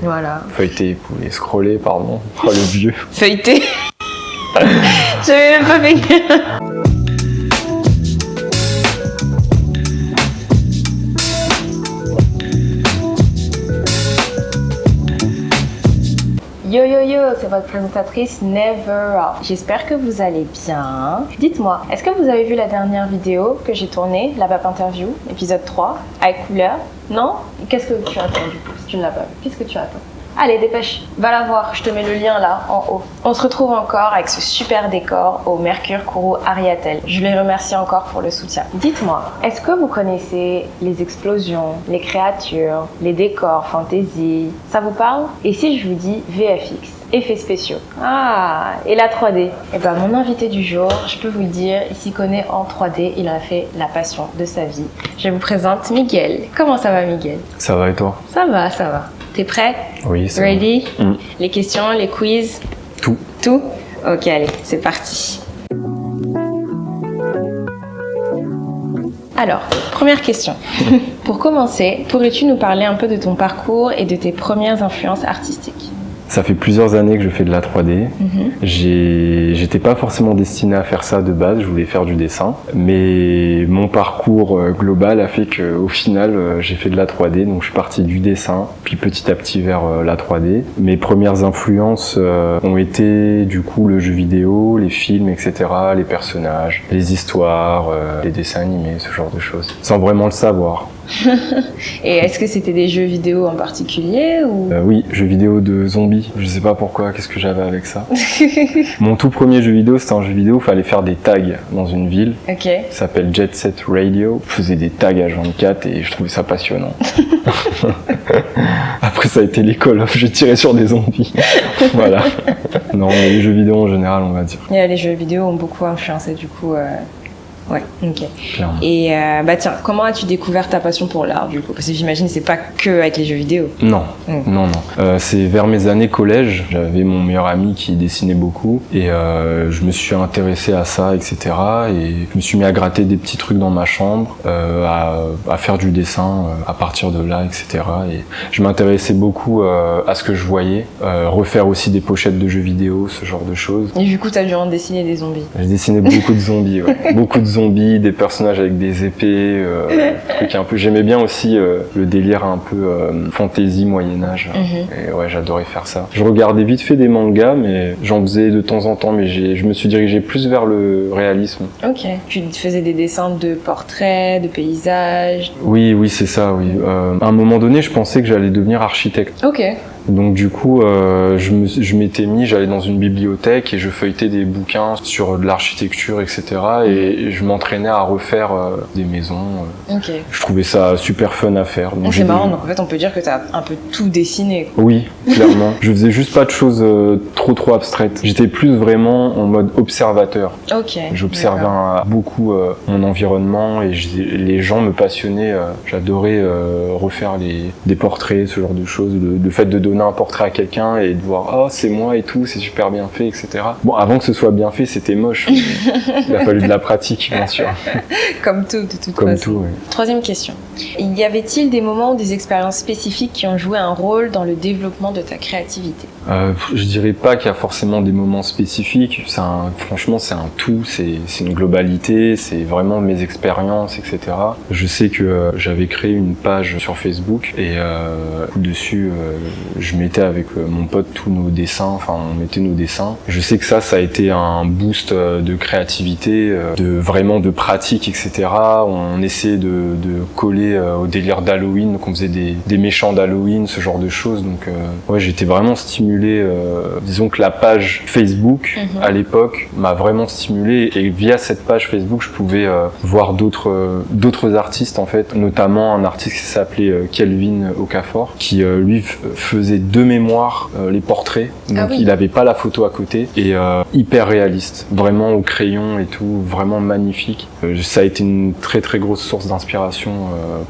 Voilà. Feuilleter, vous pouvez scroller, pardon. Oh, le vieux. Feuilleter. J'avais même pas fait. Yo yo yo, c'est votre présentatrice Never Off. J'espère que vous allez bien. Dites-moi, est-ce que vous avez vu la dernière vidéo que j'ai tournée, la Vape Interview, épisode 3, avec couleur? Non? Qu'est-ce que tu attends du coup si tu ne l'as pas vu? Qu'est-ce que tu attends? Allez, dépêche, va la voir, je te mets le lien là, en haut. On se retrouve encore avec ce super décor au Mercure Kourou Ariatel. Je les remercie encore pour le soutien. Dites-moi, est-ce que vous connaissez les explosions, les créatures, les décors fantasy? Ça vous parle? Et si je vous dis VFX, effets spéciaux? Ah, et la 3D? Eh ben, mon invité du jour, je peux vous le dire, il s'y connaît en 3D, il a fait la passion de sa vie. Je vous présente Miguel. Comment ça va, Miguel? Ça va et toi? Ça va, ça va. T'es prêt? Oui, c'est Ready? bon. Les questions, les quiz? Tout. Tout? Ok, allez, c'est parti. Alors, première question. Pour commencer, pourrais-tu nous parler un peu de ton parcours et de tes premières influences artistiques? Ça fait plusieurs années que je fais de la 3D. J'étais pas forcément destiné à faire ça de base, je voulais faire du dessin. Mais mon parcours global a fait qu'au final, j'ai fait de la 3D. Donc je suis parti du dessin, puis petit à petit vers la 3D. Mes premières influences ont été du coup le jeu vidéo, les films, etc., les personnages, les histoires, les dessins animés, ce genre de choses. Sans vraiment le savoir. Et est-ce que c'était des jeux vidéo en particulier ou... Oui, jeux vidéo de zombies. Je sais pas pourquoi, qu'est-ce que j'avais avec ça. Mon tout premier jeu vidéo, c'était un jeu vidéo où il fallait faire des tags dans une ville. Ok. Ça s'appelle Jet Set Radio. Je faisais des tags H24 et je trouvais ça passionnant. Après, ça a été l'école. Je tirais sur des zombies. Voilà. Non, mais les jeux vidéo en général, on va dire. Les jeux vidéo ont beaucoup influencé du coup... Ouais, ok. Clairement. Et bah tiens, comment as-tu découvert ta passion pour l'art du coup? Parce que j'imagine que c'est pas que avec les jeux vidéo. Non, non. C'est vers mes années collège, j'avais mon meilleur ami qui dessinait beaucoup et je me suis intéressé à ça, etc. Et je me suis mis à gratter des petits trucs dans ma chambre, à faire du dessin à partir de là, etc. Et je m'intéressais beaucoup à ce que je voyais, refaire aussi des pochettes de jeux vidéo, ce genre de choses. Et du coup, t'as dû en dessiner des zombies. J'ai dessiné beaucoup de zombies, ouais. Beaucoup de zombies, des personnages avec des épées, trucs un peu. J'aimais bien aussi le délire un peu fantasy Moyen-Âge. Et ouais, j'adorais faire ça. Je regardais vite fait des mangas, mais j'en faisais de temps en temps, mais je me suis dirigé plus vers le réalisme. Ok. Tu faisais des dessins de portraits, de paysages? Oui, c'est ça, oui. À un moment donné, je pensais que j'allais devenir architecte. Ok. Donc du coup, je m'étais mis, j'allais dans une bibliothèque et je feuilletais des bouquins sur de l'architecture, etc. Et je m'entraînais à refaire des maisons. Ok. Je trouvais ça super fun à faire. Donc C'est marrant, donc en fait on peut dire que t'as un peu tout dessiné, quoi. Oui, clairement. Je faisais juste pas de choses trop abstraites. J'étais plus vraiment en mode observateur. Ok. J'observais beaucoup mon environnement et les gens me passionnaient. J'adorais refaire des portraits, ce genre de choses. Le fait de donner un portrait à quelqu'un et de voir oh c'est moi et tout, c'est super bien fait, etc. Bon, avant que ce soit bien fait, c'était moche. Il a fallu de la pratique, bien sûr. Comme tout, de toute façon. Comme tout, oui. Troisième question. Y avait-il des moments ou des expériences spécifiques qui ont joué un rôle dans le développement de ta créativité? Je dirais pas qu'il y a forcément des moments spécifiques. Franchement, c'est un tout, c'est une globalité, c'est vraiment mes expériences, etc. Je sais que j'avais créé une page sur Facebook et dessus, je mettais avec mon pote tous nos dessins, enfin on mettait nos dessins. Je sais que ça a été un boost de créativité, vraiment de pratique, etc. On essayait de coller au délire d'Halloween, donc on faisait des méchants d'Halloween, ce genre de choses. Donc ouais, j'étais vraiment stimulé. Disons que la page Facebook à l'époque m'a vraiment stimulé et via cette page Facebook, je pouvais voir d'autres artistes en fait, notamment un artiste qui s'appelait Kelvin Okafor, qui lui faisait de mémoire les portraits, donc il avait pas la photo à côté et hyper réaliste, vraiment au crayon et tout, vraiment magnifique. Ça a été une très très grosse source d'inspiration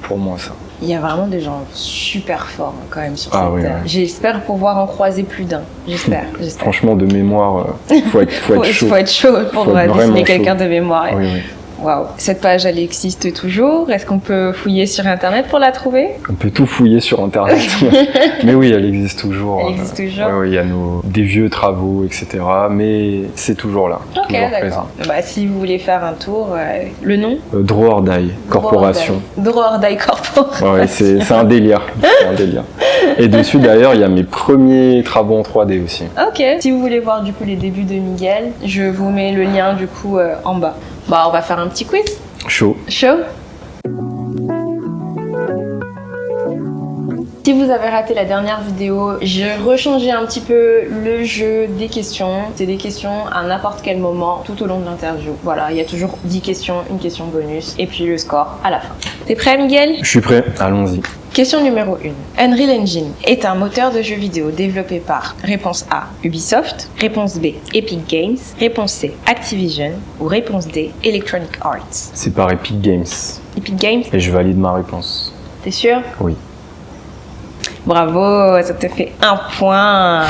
pour moi ça. Il y a vraiment des gens super forts quand même sur cette oui, terre. Ouais. J'espère pouvoir en croiser plus d'un. J'espère. Franchement, de mémoire, faut être chaud. Faut être chaud pour dessiner quelqu'un de mémoire. Oui. Waouh. Cette page, elle existe toujours? Est-ce qu'on peut fouiller sur Internet pour la trouver? On peut tout fouiller sur Internet. Mais oui, elle existe toujours. Elle existe toujours? Oui, il y a des vieux travaux, etc. Mais c'est toujours là. Ok, toujours d'accord. Bah, si vous voulez faire un tour, le nom? Draw or Die Corporation. Draw or Die Corporation. Ouais, c'est un délire. C'est un délire. Et dessus, d'ailleurs, il y a mes premiers travaux en 3D aussi. Ok. Si vous voulez voir du coup les débuts de Miguel, je vous mets le lien du coup en bas. Bah, on va faire un petit quiz. Chaud. Chaud. Si vous avez raté la dernière vidéo, j'ai rechangé un petit peu le jeu des questions. C'est des questions à n'importe quel moment tout au long de l'interview. Voilà, il y a toujours 10 questions, une question bonus et puis le score à la fin. T'es prêt, Miguel? Je suis prêt, allons-y. Question numéro 1. Unreal Engine est un moteur de jeux vidéo développé par réponse A, Ubisoft, réponse B, Epic Games, réponse C, Activision ou réponse D, Electronic Arts. C'est par Epic Games. Epic Games? Et je valide ma réponse. T'es sûr? Oui. Bravo, ça te fait 1 point.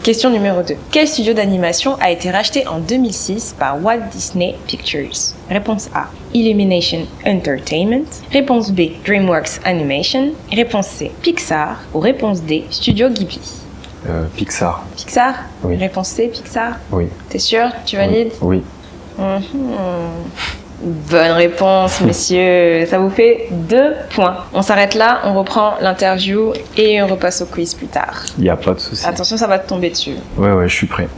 Question numéro 2. Quel studio d'animation a été racheté en 2006 par Walt Disney Pictures? Réponse A, Illumination Entertainment. Réponse B, DreamWorks Animation. Réponse C, Pixar. Ou réponse D, Studio Ghibli. Pixar. Pixar? Oui. Réponse C, Pixar. Oui. T'es sûr? Tu valides? Oui. Bonne réponse, messieurs. Ça vous fait 2 points. On s'arrête là, on reprend l'interview et on repasse au quiz plus tard. Il n'y a pas de souci. Attention, ça va te tomber dessus. Ouais, je suis prêt.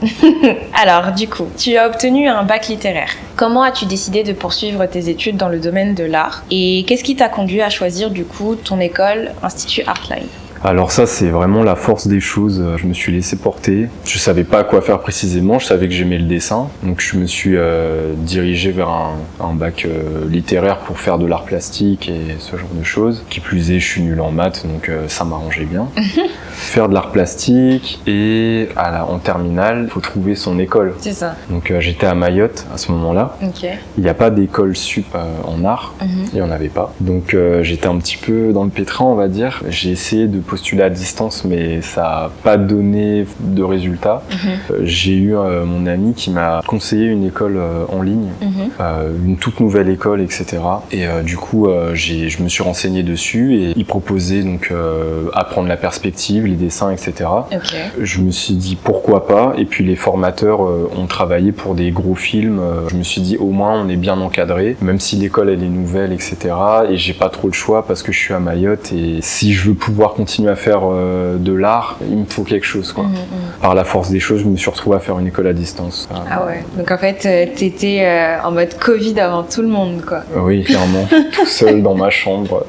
Alors, du coup, tu as obtenu un bac littéraire. Comment as-tu décidé de poursuivre tes études dans le domaine de l'art? Et qu'est-ce qui t'a conduit à choisir, du coup, ton école, Institut Artline? Alors ça, c'est vraiment la force des choses. Je me suis laissé porter. Je savais pas quoi faire précisément. Je savais que j'aimais le dessin. Donc je me suis dirigé vers un bac littéraire pour faire de l'art plastique et ce genre de choses. Qui plus est, je suis nul en maths, donc ça m'arrangeait bien. Faire de l'art plastique et en terminale, il faut trouver son école. C'est ça. Donc j'étais à Mayotte à ce moment-là. Ok. Il n'y a pas d'école sup en art. Il n'y en avait pas. Donc j'étais un petit peu dans le pétrin, on va dire. J'ai essayé de postuler à distance, mais ça n'a pas donné de résultats. J'ai eu mon ami qui m'a conseillé une école en ligne, une toute nouvelle école, etc. Et du coup, je me suis renseigné dessus et il proposait donc apprendre la perspective, les dessins, etc. Ok. Je me suis dit pourquoi pas. Et puis les formateurs ont travaillé pour des gros films. Je me suis dit au moins on est bien encadré, même si l'école elle est nouvelle, etc. Et j'ai pas trop le choix parce que je suis à Mayotte et si je veux pouvoir continuer à faire de l'art, il me faut quelque chose, quoi. Par la force des choses, je me suis retrouvé à faire une école à distance. Ah ouais. Donc en fait, t'étais en mode Covid avant tout le monde, quoi. Oui, clairement. Tout seul dans ma chambre.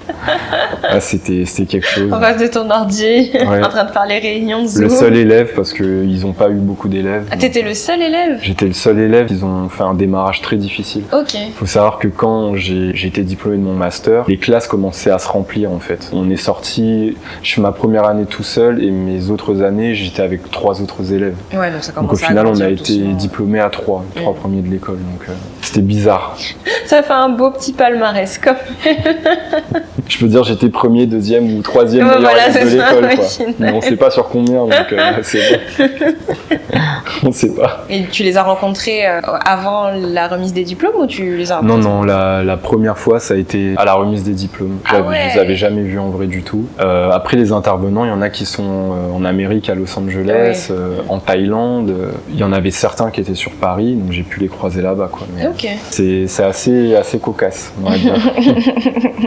Ah, c'était quelque chose. En face de ton ordi, Ouais. en train de faire les réunions Zoom. Le seul élève, parce qu'ils n'ont pas eu beaucoup d'élèves. Ah, t'étais le seul élève? J'étais le seul élève, ils ont fait un démarrage très difficile. Ok. Il faut savoir que quand j'ai été diplômé de mon master, les classes commençaient à se remplir en fait. On est sorti, je fais ma première année tout seul et mes autres années, j'étais avec 3 autres élèves. Ouais, donc ça commence Donc au final, on a grandir été doucement. diplômés à 3 premiers de l'école. Donc c'était bizarre. Ça fait un beau petit palmarès, comme. Je peux dire j'étais premier, deuxième ou troisième Ouais, meilleur voilà, élève de c'est ça, l'école, quoi. ouais, Mais on sait pas sur combien, donc c'est bon. On sait pas. Et tu les as rencontrés avant la remise des diplômes ou tu les as rencontrés? Non, la première fois, ça a été à la remise des diplômes. Ah ouais. Je les avais jamais vus en vrai du tout. Après, les intervenants, il y en a qui sont en Amérique, à Los Angeles, en Thaïlande. Il y en avait certains qui étaient sur Paris, donc j'ai pu les croiser là-bas, quoi. Mais Ok. c'est assez cocasse, on va dire.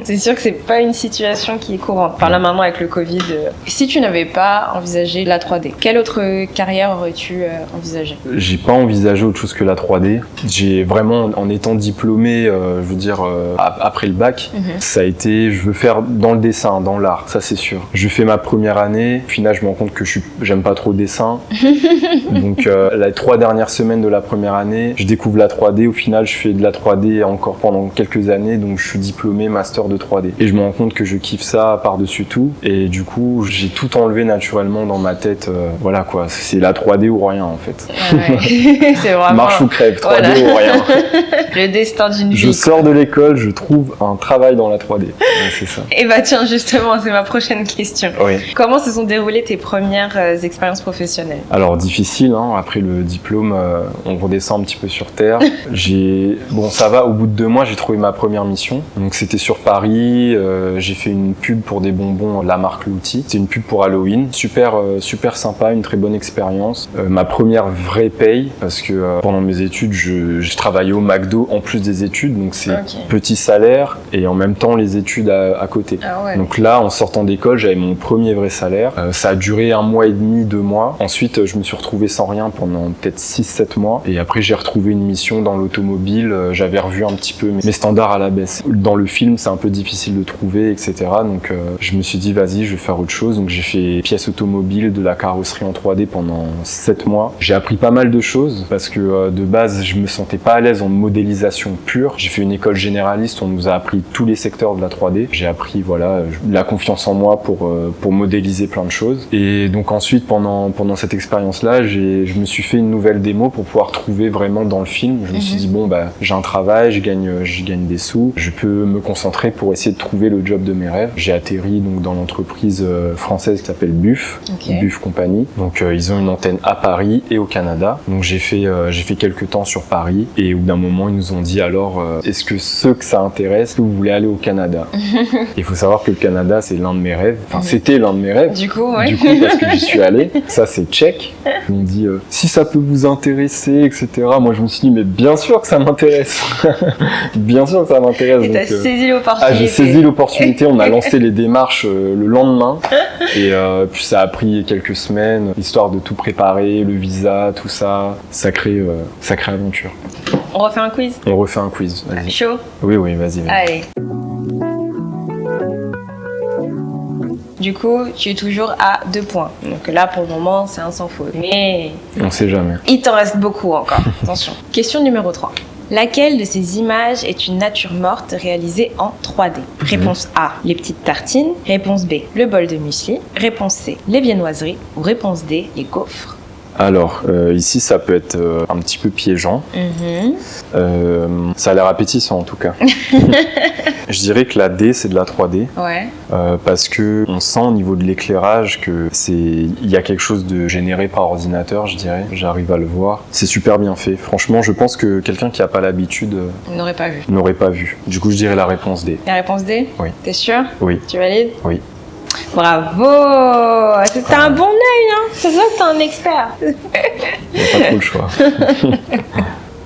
C'est sûr que c'est pas une situation qui est courante. Par là maintenant avec le Covid. Si tu n'avais pas envisagé la 3D, quelle autre carrière aurais-tu envisagé? J'ai pas envisagé autre chose que la 3D. J'ai vraiment, en étant diplômé, je veux dire, après le bac, ça a été, je veux faire dans le dessin, dans l'art, ça c'est sûr. Je fais ma première année, au final je me rends compte que j'aime pas trop le dessin. Donc les 3 dernières semaines de la première année, je découvre la 3D, au final je fais de la 3D encore pendant quelques années, donc je suis diplômé master de 3D. Et je me rends compte que je kiffe ça par-dessus tout, et du coup j'ai tout enlevé naturellement dans ma tête, voilà quoi, c'est la 3D ou rien en fait. Ouais. C'est vraiment... Marche ou crève, 3D ou rien. Le destin d'une vie. Je sors de l'école, je trouve un travail dans la 3D. Ouais, c'est ça. Et bah tiens, justement, c'est ma prochaine question. Oui. Comment se sont déroulées tes premières expériences professionnelles? Alors difficile, hein. Après le diplôme, on redescend un petit peu sur terre. Bon, ça va, au bout de 2 mois, j'ai trouvé ma première mission. Donc c'était sur Paris, j'ai fait une pub pour des bonbons, la marque L'Outil. C'était une pub pour Halloween, super sympa, une très bonne expérience. Ma première vraie paye, parce que pendant mes études, je travaillais au McDo en plus des études, donc c'est petit salaire et en même temps les études à côté. Ah ouais. Donc là, en sortant d'école, j'avais mon premier vrai salaire. Ça a duré 1 mois et demi, 2 mois. Ensuite, je me suis retrouvé sans rien pendant peut-être 6-7 mois. Et après, j'ai retrouvé une mission dans l'automobile. J'avais revu un petit peu mes standards à la baisse. Dans le film, c'est un peu difficile de trouver, etc. Donc je me suis dit, vas-y, je vais faire autre chose. Donc j'ai fait pièces automobiles, de la carrosserie en 3D pendant 7 mois. J'ai appris pas mal de choses parce que de base, je me sentais pas à l'aise en modélisation pure. J'ai fait une école généraliste, on nous a appris tous les secteurs de la 3D. J'ai appris la confiance en moi pour modéliser plein de choses. Et donc ensuite, pendant cette expérience-là, je me suis fait une nouvelle démo pour pouvoir trouver vraiment dans le film. Je me suis dit, bon, j'ai un travail, je gagne des sous, je peux me concentrer pour essayer de trouver le job de mes rêves. J'ai atterri donc dans l'entreprise française qui s'appelle Buff, Buff Company. Donc ils ont une antenne à Paris et au Canada. Donc j'ai fait quelques temps sur Paris et au bout d'un moment, ils nous ont dit, alors, est-ce que ceux que ça intéresse, que vous voulez aller au Canada? Il faut savoir que le Canada, c'est l'un de mes rêves. Enfin, c'était l'un de mes rêves. Du coup, ouais. Du coup, parce que j'y suis allé. Ça, c'est check. Ils m'ont dit, si ça peut vous intéresser, etc. Moi, je me suis dit, mais bien sûr que ça m'intéresse. Bien sûr que ça m'intéresse. Et t'as saisi l'opportunité. Ah, j'ai saisi l'opportunité. On a lancé les démarches le lendemain. Et puis, ça a pris quelques semaines, histoire de tout préparer, le visa, tout ça. Sacrée aventure. On refait un quiz? On refait un quiz. Vas-y. Chaud? Oui, vas-y. Allez. Du coup, tu es toujours à 2 points. Donc là, pour le moment, c'est un sans faute. Mais on sait jamais. Il t'en reste beaucoup encore. Attention. Question numéro 3. Laquelle de ces images est une nature morte réalisée en 3D? Réponse A, les petites tartines. Réponse B, le bol de muesli. Réponse C, les viennoiseries. Ou réponse D, les gaufres. Alors, ici, ça peut être un petit peu piégeant. Ça a l'air appétissant, en tout cas. Je dirais que la D, c'est de la 3D. Ouais. Parce que on sent au niveau de l'éclairage il y a quelque chose de généré par ordinateur, je dirais. J'arrive à le voir. C'est super bien fait. Franchement, je pense que quelqu'un qui n'a pas l'habitude n'aurait pas vu. N'aurait pas vu. Du coup, je dirais la réponse D. La réponse D? Oui. T'es sûr? Oui. Tu valides? Oui. Bravo! T'as un bon œil, hein? C'est ça que t'es un expert. Il n'y a pas trop le choix.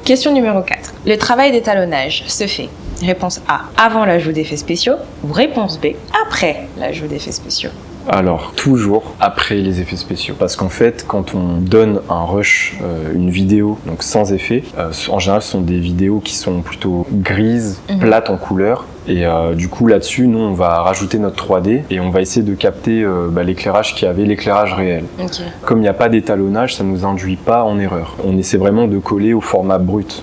Question numéro 4. Le travail d'étalonnage se fait. Réponse A, avant l'ajout d'effets spéciaux. Ou réponse B, après l'ajout d'effets spéciaux. Alors, toujours après les effets spéciaux. Parce qu'en fait, quand on donne un rush, une vidéo, donc sans effet, en général, ce sont des vidéos qui sont plutôt grises, plates en couleur. Et du coup, là-dessus, nous, on va rajouter notre 3D et on va essayer de capter l'éclairage qui avait l'éclairage réel. Okay. Comme il n'y a pas d'étalonnage, ça ne nous induit pas en erreur. On essaie vraiment de coller au format brut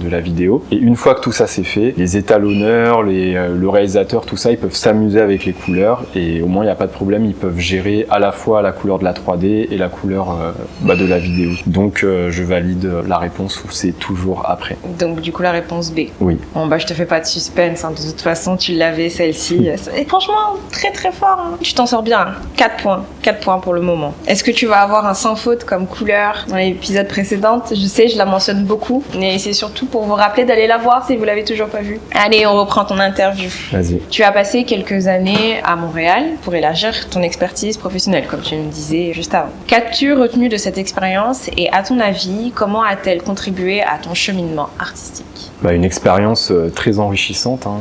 de la vidéo. Et une fois que tout ça c'est fait, les étalonneurs, le réalisateur, tout ça, ils peuvent s'amuser avec les couleurs et au moins, il n'y a pas de problème. Ils peuvent gérer à la fois la couleur de la 3D et la couleur de la vidéo. Donc, je valide la réponse où c'est toujours après. Donc, du coup, la réponse B. Oui. Bon, je te fais pas de suspense. Hein. De toute façon, tu l'avais, celle-ci. Et franchement, très très fort. Hein. Tu t'en sors bien. 4 points. 4 points pour le moment. Est-ce que tu vas avoir un sans faute comme couleur dans l'épisode précédent? Je sais, je la mentionne beaucoup. Mais c'est surtout pour vous rappeler d'aller la voir si vous l'avez toujours pas vue. Allez, on reprend ton interview. Vas-y. Tu as passé quelques années à Montréal pour élargir ton expertise professionnelle, comme tu me disais juste avant. Qu'as-tu retenu de cette expérience et à ton avis, comment a-t-elle contribué à ton cheminement artistique? Une expérience très enrichissante, hein.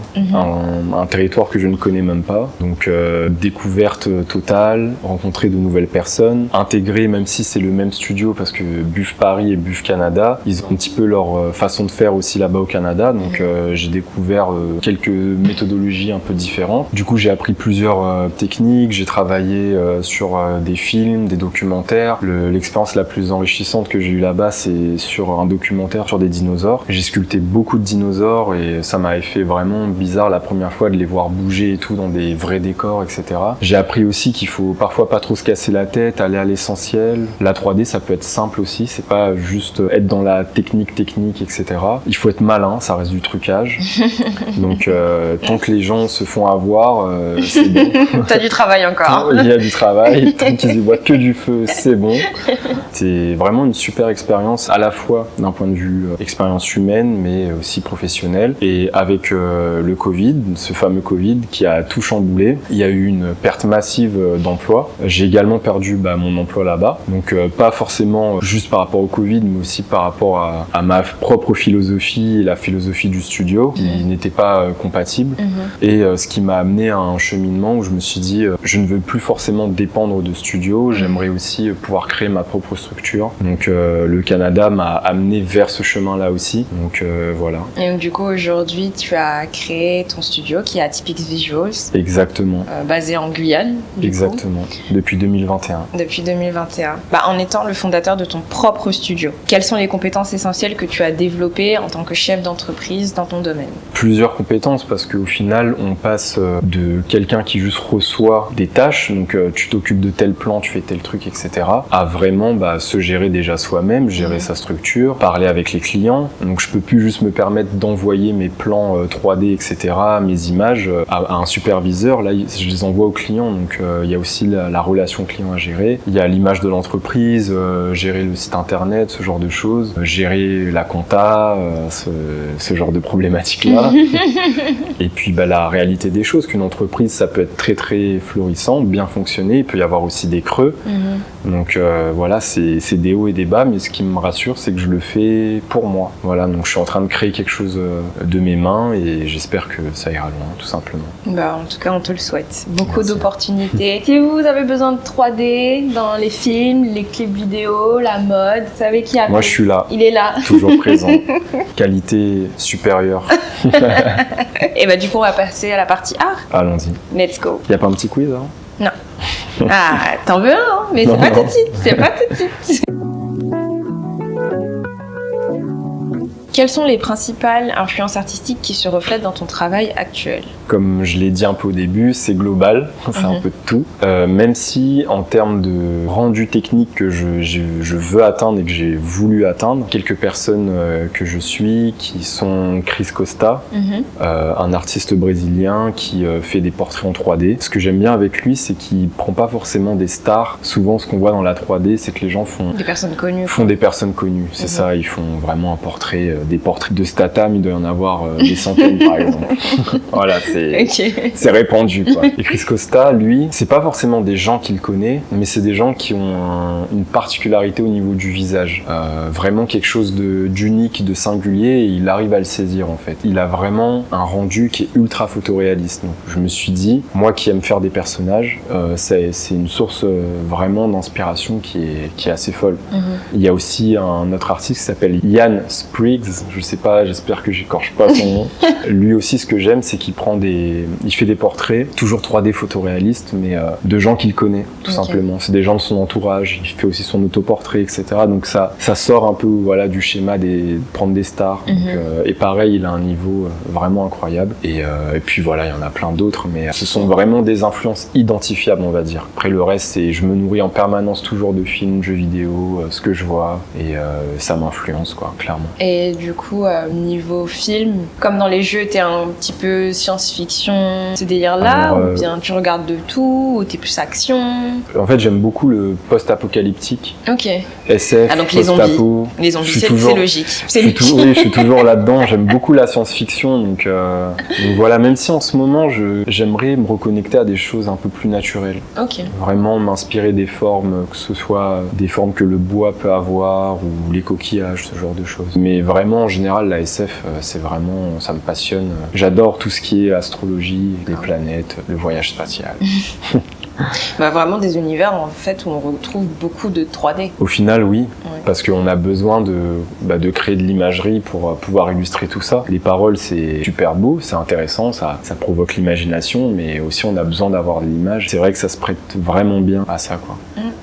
Un territoire que je ne connais même pas, donc découverte totale, rencontrer de nouvelles personnes, intégrer, même si c'est le même studio, parce que Buff Paris et Buff Canada, ils ont un petit peu leur façon de faire aussi là-bas au Canada, donc j'ai découvert quelques méthodologies un peu différentes. Du coup, j'ai appris plusieurs techniques, j'ai travaillé sur des films, des documentaires. L'expérience la plus enrichissante que j'ai eue là-bas, c'est sur un documentaire sur des dinosaures. J'ai sculpté beaucoup de dinosaures et ça m'avait fait vraiment bizarre bizarre la première fois de les voir bouger et tout dans des vrais décors, etc. J'ai appris aussi qu'il faut parfois pas trop se casser la tête, aller à l'essentiel. La 3D, ça peut être simple aussi, c'est pas juste être dans la technique, etc. Il faut être malin, ça reste du trucage. Donc tant que les gens se font avoir, c'est bon. T'as du travail encore. Il y a du travail, tant qu'ils y voient que du feu, c'est bon. C'est vraiment une super expérience, à la fois d'un point de vue expérience humaine, mais aussi professionnelle. Et avec le Covid, ce fameux Covid qui a tout chamboulé, il y a eu une perte massive d'emplois. J'ai également perdu mon emploi là-bas. Donc pas forcément juste par rapport au Covid, mais aussi par rapport à ma propre philosophie et la philosophie du studio, qui n'était pas compatible. Et ce qui m'a amené à un cheminement où je me suis dit, je ne veux plus forcément dépendre de studio, j'aimerais aussi pouvoir créer ma propre structure. Donc le Canada m'a amené vers ce chemin-là aussi. Donc voilà. Et donc du coup aujourd'hui tu as créé ton studio qui est Atypics Visuals. Exactement. Basé en Guyane. Exactement. Depuis 2021. Depuis 2021. En étant le fondateur de ton propre studio, quelles sont les compétences essentielles que tu as développées en tant que chef d'entreprise dans ton domaine? Plusieurs compétences, parce qu'au final on passe de quelqu'un qui juste reçoit des tâches, donc tu t'occupes de tel plan, tu fais tel truc, etc., à vraiment se gérer déjà soi-même, gérer sa structure, parler avec les clients. Donc je peux plus juste me permettre d'envoyer mes plans 3D, etc., mes images à un superviseur. Là, je les envoie aux clients, donc il y a aussi la relation client à gérer. Il y a l'image de l'entreprise, gérer le site internet, ce genre de choses, gérer la compta, ce genre de problématiques-là. Et puis la réalité des choses, qu'une entreprise, ça peut être très très florissant, bien fonctionner, il peut y avoir aussi des creux. Donc voilà, c'est des hauts et des bas, mais ce qui me rassure, c'est que je le fais pour moi. Voilà, donc je suis en train de créer quelque chose de mes mains et j'espère que ça ira loin, tout simplement. En tout cas, on te le souhaite. Beaucoup d'opportunités. Si vous avez besoin de 3D dans les films, les clips vidéo, la mode, vous savez qui a... Moi, je suis là. Il est là. Toujours présent. Qualité supérieure. Et du coup, on va passer à la partie art. Allons-y. Let's go. Y a pas un petit quiz, hein? Non. T'en veux un, hein? Mais c'est pas tout de suite. C'est pas tout de suite. Quelles sont les principales influences artistiques qui se reflètent dans ton travail actuel? Comme je l'ai dit un peu au début, c'est global, c'est un peu de tout. Même si en termes de rendu technique que je veux atteindre et que j'ai voulu atteindre, quelques personnes que je suis qui sont Chris Costa, un artiste brésilien qui fait des portraits en 3D. Ce que j'aime bien avec lui, c'est qu'il prend pas forcément des stars. Souvent, ce qu'on voit dans la 3D, c'est que les gens font des personnes connues. C'est ça, ils font vraiment un portrait, des portraits de Statham, il doit y en avoir des centaines par exemple. Voilà, c'est répandu quoi. Et Chris Costa, lui, c'est pas forcément des gens qu'il connaît, mais c'est des gens qui ont une particularité au niveau du visage. Vraiment quelque chose d'unique, de singulier, et il arrive à le saisir en fait. Il a vraiment un rendu qui est ultra photoréaliste. Donc je me suis dit, moi qui aime faire des personnages, c'est une source vraiment d'inspiration qui est assez folle. Il y a aussi un autre artiste qui s'appelle Ian Spriggs, je sais pas, j'espère que j'écorche pas son nom. Lui aussi, ce que j'aime, c'est qu'il il fait des portraits, toujours 3D photoréalistes, mais de gens qu'il connaît, tout simplement. C'est des gens de son entourage, il fait aussi son autoportrait, etc. Donc ça sort un peu du schéma de prendre des stars. Donc, et pareil, il a un niveau vraiment incroyable. Et puis voilà, il y en a plein d'autres, mais ce sont vraiment des influences identifiables, on va dire. Après le reste, je me nourris en permanence toujours de films, jeux vidéo, ce que je vois, et ça m'influence, quoi, clairement. Et du coup, niveau film, comme dans les jeux, t'es un petit peu science-fiction, ce délire-là, ou bien tu regardes de tout, ou t'es plus action? En fait, j'aime beaucoup le post-apocalyptique. Ok. SF, donc post-apo. Les zombies, c'est logique. Oui, je suis toujours là-dedans. J'aime beaucoup la science-fiction, donc voilà. Même si en ce moment, j'aimerais me reconnecter à des choses un peu plus naturelles. Ok. Vraiment m'inspirer des formes, que ce soit des formes que le bois peut avoir ou les coquillages, ce genre de choses. Mais vraiment, en général, la SF, c'est vraiment, ça me passionne. J'adore tout ce qui est astrologie, les planètes, le voyage spatial. Vraiment des univers en fait où on retrouve beaucoup de 3D. Au final, oui, parce qu'on a besoin de créer de l'imagerie pour pouvoir illustrer tout ça. Les paroles, c'est super beau, c'est intéressant, ça provoque l'imagination, mais aussi on a besoin d'avoir de l'image. C'est vrai que ça se prête vraiment bien à ça, quoi.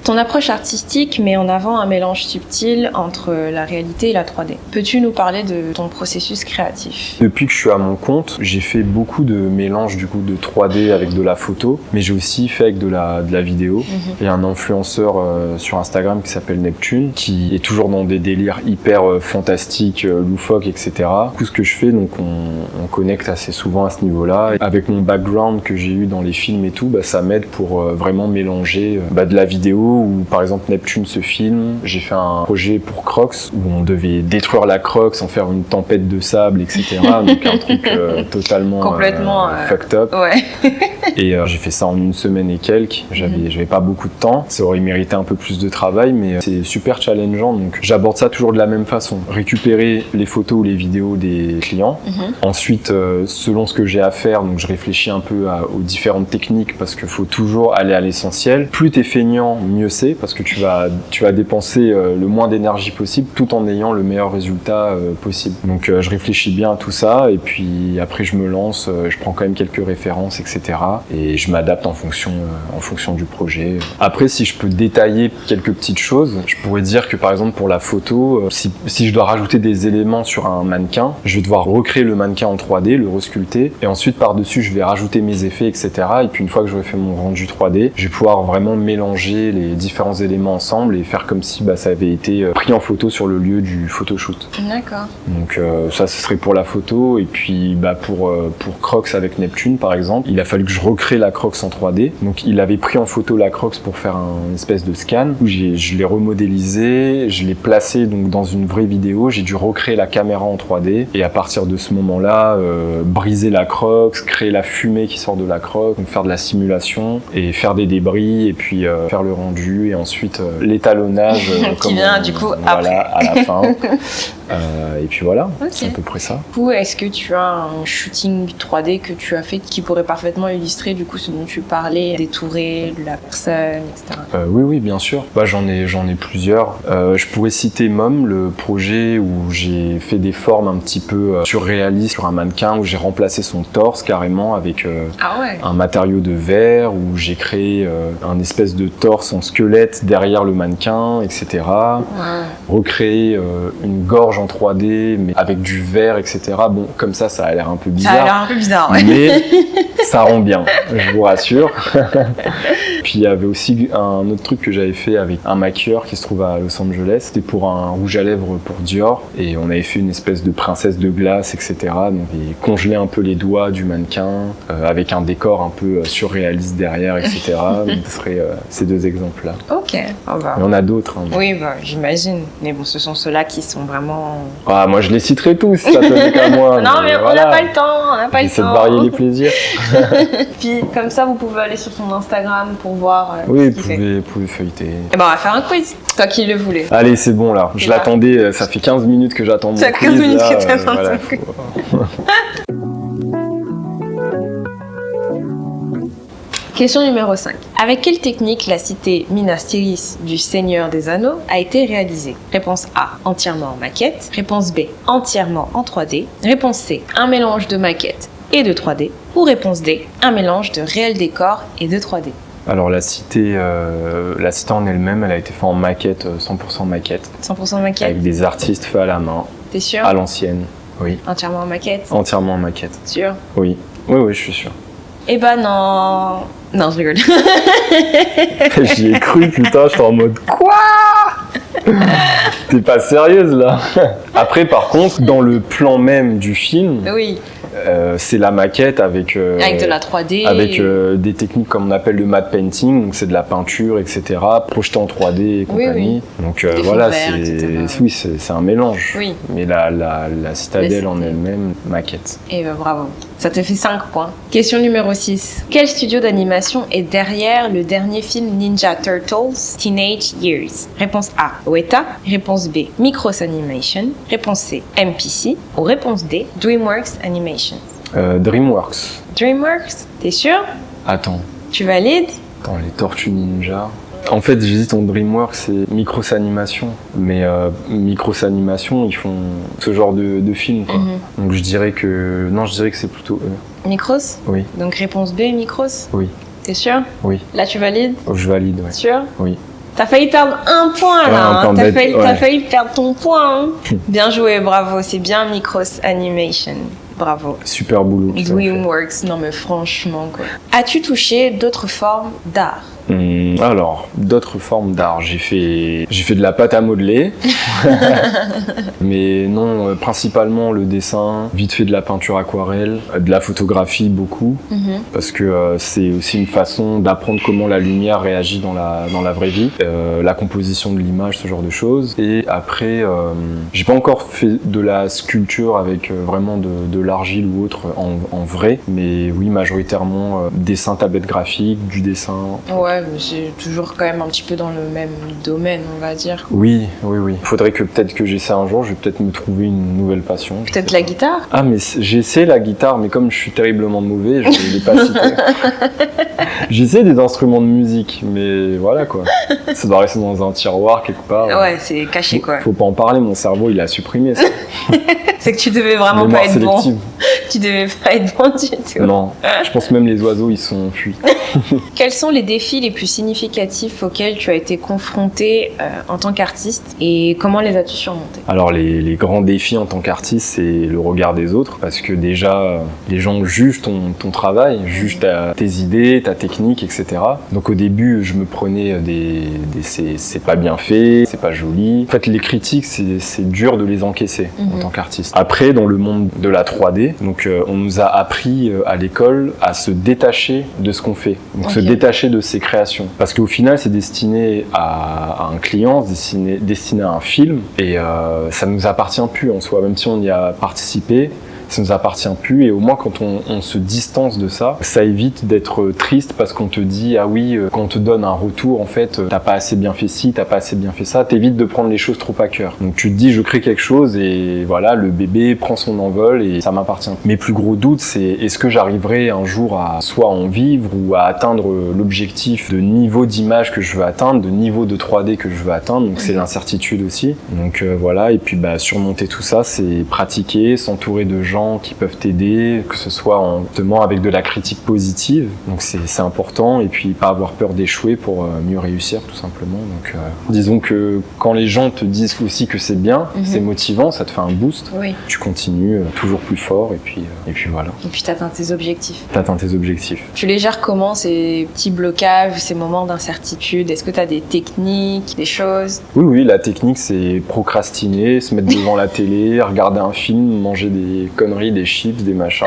Ton approche artistique met en avant un mélange subtil entre la réalité et la 3D. Peux-tu nous parler de ton processus créatif? Depuis que je suis à mon compte, j'ai fait beaucoup de mélanges du coup de 3D avec de la photo, mais j'ai aussi fait avec de la vidéo. Il y a un influenceur sur Instagram qui s'appelle Neptune, qui est toujours dans des délires hyper fantastiques, loufoques, etc. Tout ce que je fais, donc on connecte assez souvent à ce niveau-là. Et avec mon background que j'ai eu dans les films et tout, ça m'aide pour vraiment mélanger de la vidéo, où par exemple Neptune ce film, j'ai fait un projet pour Crocs, où on devait détruire la Crocs, en faire une tempête de sable, etc. Donc un truc totalement complètement fucked up. Ouais. Et j'ai fait ça en une semaine et quelques. J'avais pas beaucoup de temps. Ça aurait mérité un peu plus de travail, mais c'est super challengeant. Donc j'aborde ça toujours de la même façon. Récupérer les photos ou les vidéos des clients. Ensuite, selon ce que j'ai à faire, donc je réfléchis un peu aux différentes techniques, parce qu'il faut toujours aller à l'essentiel. Plus t'es feignant, mieux c'est, parce que tu vas dépenser le moins d'énergie possible tout en ayant le meilleur résultat possible. Donc je réfléchis bien à tout ça, et puis après je me lance, je prends quand même quelques références, etc. Et je m'adapte en fonction du projet. Après, si je peux détailler quelques petites choses, je pourrais dire que par exemple pour la photo, si je dois rajouter des éléments sur un mannequin, je vais devoir recréer le mannequin en 3D, le resculpter, et ensuite par-dessus je vais rajouter mes effets, etc. Et puis une fois que j'aurai fait mon rendu 3D, je vais pouvoir vraiment mélanger les différents éléments ensemble et faire comme si ça avait été pris en photo sur le lieu du photoshoot. D'accord. Donc ça, ce serait pour la photo. Et puis pour Crocs avec Neptune par exemple, il a fallu que je recrée la Crocs en 3D. Donc il avait pris en photo la Crocs pour faire une espèce de scan, où je l'ai remodélisé, je l'ai placé donc dans une vraie vidéo, j'ai dû recréer la caméra en 3D, et à partir de ce moment-là, briser la Crocs, créer la fumée qui sort de la Crocs, donc faire de la simulation et faire des débris, et puis faire le rendu, et ensuite l'étalonnage qui vient du coup voilà, après à la fin. Et puis voilà, okay. C'est à peu près ça. Du coup, est-ce que tu as un shooting 3D que tu as fait qui pourrait parfaitement illustrer du coup ce dont tu parlais, détourer la personne, etc. Oui, bien sûr. J'en ai plusieurs. Je pourrais citer Mom, le projet où j'ai fait des formes un petit peu surréalistes sur un mannequin, où j'ai remplacé son torse carrément avec un matériau de verre, où j'ai créé un espèce de torse en squelette derrière le mannequin, etc. Recréer une gorge en 3D, mais avec du verre, etc. Bon, comme ça a l'air un peu bizarre. Ça a l'air un peu bizarre, ouais. Mais ça rend bien, je vous rassure. Puis il y avait aussi un autre truc que j'avais fait avec un maquilleur qui se trouve à Los Angeles. C'était pour un rouge à lèvres pour Dior, et on avait fait une espèce de princesse de glace, etc. Donc il congelait un peu les doigts du mannequin avec un décor un peu surréaliste derrière, etc. Donc ce serait ces deux exemples-là. Ok. Il y en a d'autres. Hein. Oui, j'imagine. Mais bon, ce sont ceux-là qui sont vraiment... Moi je les citerai tous, ça tenait qu'à moi. Non, mais on n'a pas le temps, J'essaie de varier les plaisirs. Puis comme ça, vous pouvez aller sur son Instagram pour voir oui, ce qu'il fait. vous pouvez feuilleter. Et on va faire un quiz, toi qui le voulais. Allez, c'est bon là. Je l'attendais, ça fait 15 minutes que j'attends mon quiz. Ça fait 15 minutes que tu attends ton quiz. Question numéro 5. Avec quelle technique la cité Minas Tirith du Seigneur des Anneaux a été réalisée? Réponse A, entièrement en maquette. Réponse B, entièrement en 3D. Réponse C, un mélange de maquette et de 3D. Ou réponse D, un mélange de réel décor et de 3D. Alors la cité en elle-même, elle a été faite en maquette, 100% maquette. 100% maquette? Avec des artistes faits à la main. T'es sûr? À l'ancienne, oui. Entièrement en maquette? Entièrement en maquette. Sûr? Oui, je suis sûr. Eh ben non... Non, je rigole. J'y ai cru, putain, j'étais en mode quoi? T'es pas sérieuse là? Après, par contre, dans le plan même du film, oui. C'est la maquette avec de la 3D, avec des techniques comme on appelle le matte painting, donc c'est de la peinture, etc., projeté en 3D et compagnie. Oui. Donc voilà, c'est un mélange. Oui. Mais la citadelle en elle-même, maquette. Et bravo. Ça te fait 5 points. Question numéro 6. Quel studio d'animation est derrière le dernier film Ninja Turtles Teenage Years? Réponse A, Weta. Réponse B, Micros Animation. Réponse C, MPC. Ou réponse D, DreamWorks Animation. DreamWorks. DreamWorks, t'es sûr? Attends. Tu valides? Attends, les Tortues Ninja... En fait, j'hésite entre DreamWorks et Micros Animation. Mais Micros Animation, ils font ce genre de film, quoi. Donc je dirais que c'est plutôt eux. Micros? Oui. Donc réponse B, Micros? Oui. T'es sûr? Oui. Là, tu valides? Je valide, ouais. Sûr? Oui. T'as failli perdre un point Ouais, là, un point bête, t'as ouais. failli perdre ton point. Hein. Bien joué, bravo, c'est bien Micros Animation. Bravo. Super boulot. que tu as fait. DreamWorks, non mais franchement quoi. As-tu touché d'autres formes d'art? Alors, d'autres formes d'art. J'ai fait de la pâte à modeler. Mais non, principalement le dessin, vite fait de la peinture aquarelle, de la photographie beaucoup. Parce que c'est aussi une façon d'apprendre comment la lumière réagit dans la vraie vie. La composition de l'image, ce genre de choses. Et après, j'ai pas encore fait de la sculpture avec vraiment de l'argile ou autre en vrai. Mais oui, majoritairement dessin, tablette graphique, du dessin. Ouais, mais c'est toujours quand même un petit peu dans le même domaine, on va dire. Oui. Faudrait que peut-être que j'essaie un jour, je vais peut-être me trouver une nouvelle passion. Peut-être la guitare? Ah, mais j'essaie la guitare, mais comme je suis terriblement mauvais, je ne l'ai pas cité. J'essaie des instruments de musique, mais voilà quoi. Ça doit rester dans un tiroir quelque part. Ouais, c'est caché quoi. Faut pas en parler, mon cerveau il a supprimé ça. C'est que tu devais vraiment Mémoire pas être sélective. bon. Tu devais pas être bon du tout. Non, je pense même les oiseaux ils sont fuis. Quels sont les défis les plus significatifs auxquels tu as été confronté en tant qu'artiste et comment les as-tu surmontés? Alors les grands défis en tant qu'artiste, c'est le regard des autres, parce que déjà les gens jugent ton travail, jugent tes idées, ta technique, etc. Donc au début je me prenais c'est pas bien fait, c'est pas joli. En fait les critiques c'est dur de les encaisser en tant qu'artiste. Après dans le monde de la 3D, donc on nous a appris à l'école à se détacher de ce qu'on fait, donc se détacher de ses créations, parce qu'au final c'est destiné à un client, destiné à un film, et ça nous appartient plus en soi, même si on y a participé. Ça nous appartient plus, et au moins quand on se distance de ça, ça évite d'être triste parce qu'on te dit ah oui, quand on te donne un retour, en fait t'as pas assez bien fait ci, t'as pas assez bien fait ça, t'évites de prendre les choses trop à cœur. Donc tu te dis je crée quelque chose et voilà, le bébé prend son envol et ça m'appartient. Mes plus gros doutes, c'est est-ce que j'arriverai un jour à soit en vivre ou à atteindre l'objectif de niveau d'image que je veux atteindre, de niveau de 3D que je veux atteindre, donc c'est l'incertitude aussi. Donc voilà, et puis surmonter tout ça, c'est pratiquer, s'entourer de gens qui peuvent t'aider, que ce soit justement avec de la critique positive, donc c'est important, et puis pas avoir peur d'échouer pour mieux réussir tout simplement. Donc disons que quand les gens te disent aussi que c'est bien, c'est motivant, ça te fait un boost, tu continues toujours plus fort, et puis voilà. Et puis t'atteins tes objectifs. Tu les gères comment, ces petits blocages, ces moments d'incertitude? Est-ce que t'as des techniques, des choses? Oui, la technique c'est procrastiner, se mettre devant la télé, regarder un film, manger des conneries, des chips, des machins.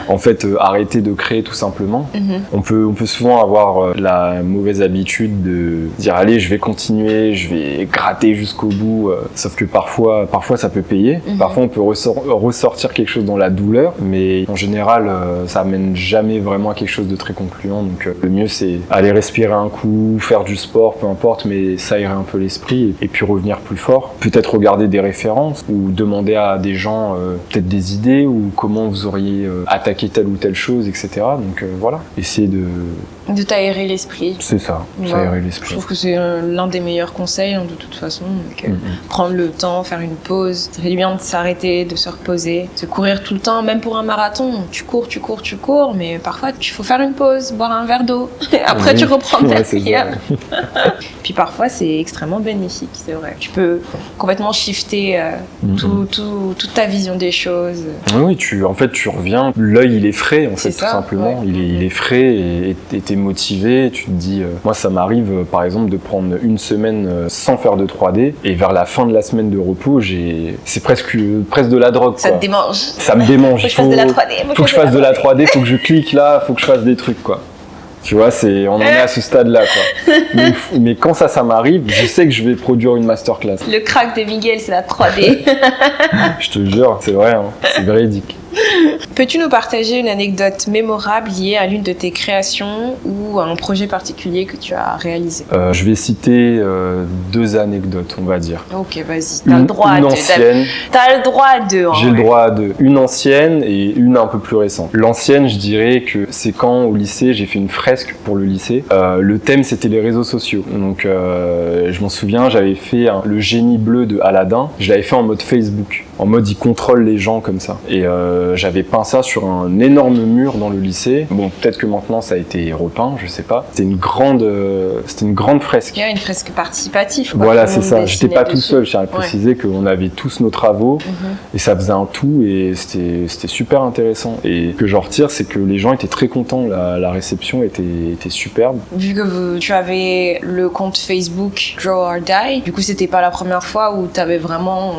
En fait, arrêter de créer tout simplement. On peut souvent avoir la mauvaise habitude de dire allez, je vais continuer, je vais gratter jusqu'au bout. Sauf que parfois ça peut payer. Parfois, on peut ressortir quelque chose dans la douleur, mais en général, ça amène jamais vraiment à quelque chose de très concluant. Donc, le mieux, c'est aller respirer un coup, faire du sport, peu importe, mais s'aérer un peu l'esprit et puis revenir plus fort. Peut-être regarder des références ou demander à des gens peut-être des idées ou comment vous auriez attaqué telle ou telle chose, etc. Donc voilà, essayer de t'aérer l'esprit. C'est ça, s'aérer l'esprit. Je trouve que c'est l'un des meilleurs conseils de toute façon. Donc, prendre le temps, faire une pause. C'est bien de s'arrêter, de se reposer, de courir tout le temps, même pour un marathon. Tu cours, mais parfois il faut faire une pause, boire un verre d'eau. Après tu reprends ta prière. Puis parfois c'est extrêmement bénéfique, c'est vrai. Tu peux complètement shifter toute ta vision des choses. Oui, tu reviens, l'œil il est frais en fait, tout simplement. Ouais. Il est frais et t'es motivé, tu te dis, moi ça m'arrive par exemple de prendre une semaine sans faire de 3D et vers la fin de la semaine de repos, c'est presque de la drogue. Ça te démange. Ça me démange. Faut que je fasse de la 3D. Faut que je fasse de la 3D, faut que je clique là, faut que je fasse des trucs quoi. Tu vois, on en est à ce stade-là, quoi. Mais quand ça m'arrive, je sais que je vais produire une masterclass. Le crack de Miguel, c'est la 3D. Je te jure, c'est vrai, hein, c'est véridique. Peux-tu nous partager une anecdote mémorable liée à l'une de tes créations ou à un projet particulier que tu as réalisé? Je vais citer 2 anecdotes, on va dire. Ok, vas-y, t'as le droit à 2. T'as le droit à 2. J'ai le droit à 2. Une ancienne et une un peu plus récente. L'ancienne, je dirais que c'est quand au lycée, j'ai fait une fresque pour le lycée. Le thème, c'était les réseaux sociaux. Donc, je m'en souviens, j'avais fait le génie bleu de Aladdin. Je l'avais fait en mode Facebook. En mode, ils contrôlent les gens comme ça. Et j'avais peint ça sur un énorme mur dans le lycée. Bon, peut-être que maintenant ça a été repeint, je sais pas. C'était une grande fresque. Il y a une fresque participative. Quoi, voilà, c'est ça. J'étais pas tout seul. Je tiens à préciser qu'on avait tous nos travaux et ça faisait un tout et c'était super intéressant. Et ce que j'en retire, c'est que les gens étaient très contents. La réception était superbe. Vu que tu avais le compte Facebook Draw or Die, du coup, c'était pas la première fois où tu avais vraiment